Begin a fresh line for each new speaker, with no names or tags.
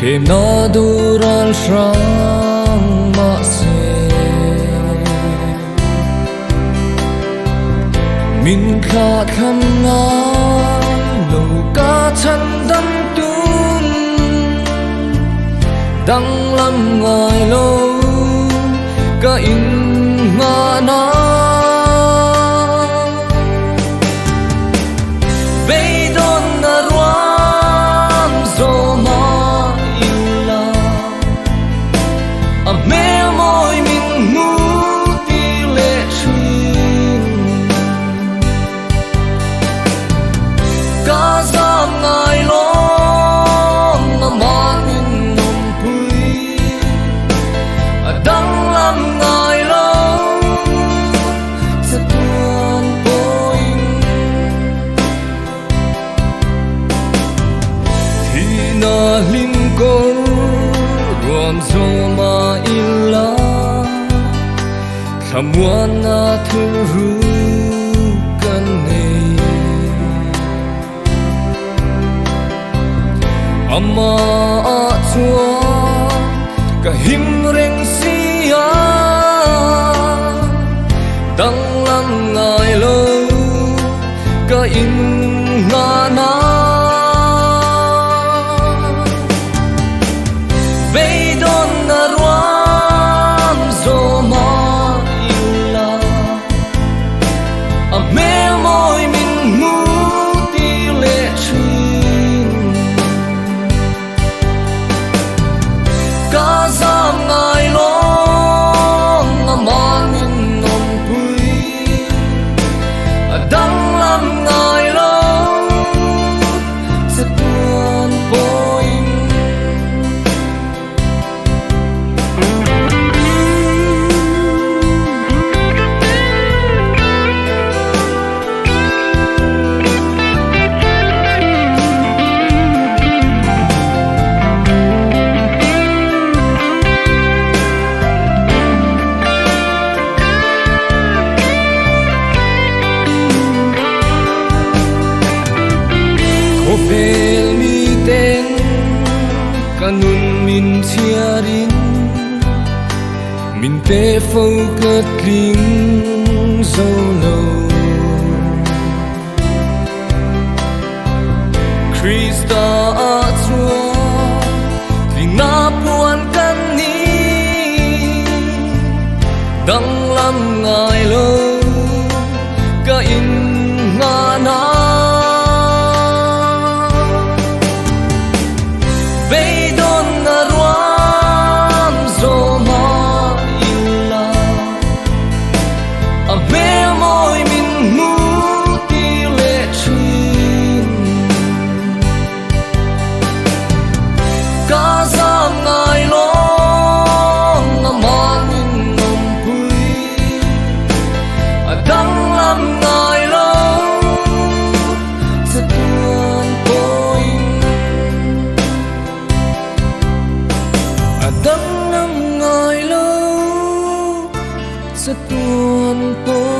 Thêm nó duran sang mà se Min khát khăn ngang lâu ca chân đâm tung Đăng lâm ngài lâu ca in ngã na Bây đón na ruam zo ma illa A mê môi mình ngu ti lệ chuyên Ca giam ngài lom na man in nông quy A đăng lâm ngài lâu sa tuan poing Thì na lim ko ruam zo ma illa Khamuan na thu ru kan nei Ama a chua ka him reng sia Dang lam ngai lo ka in nga na Bây đón na ruam zo ma illa A mê môi mình mu ti lệ chuyên Ca giam ngài lo na man in nông quy A đăng lâm ngài lo sa tuan poing Ko fel mi ten kanun min chia rin Min pe phâu cất lính dâu lâu Krista a chua vì na puan kan ni Dang lam ngài lâu ka in nga na Bây đón na ruam zo ma illa A mê môi mình ngu ti lệ chuyên Ca giam ngài lo na man in nông quy A đăng lâm ngài lo sa tuan poing A đăng lâm ngài lâu sa tuan poing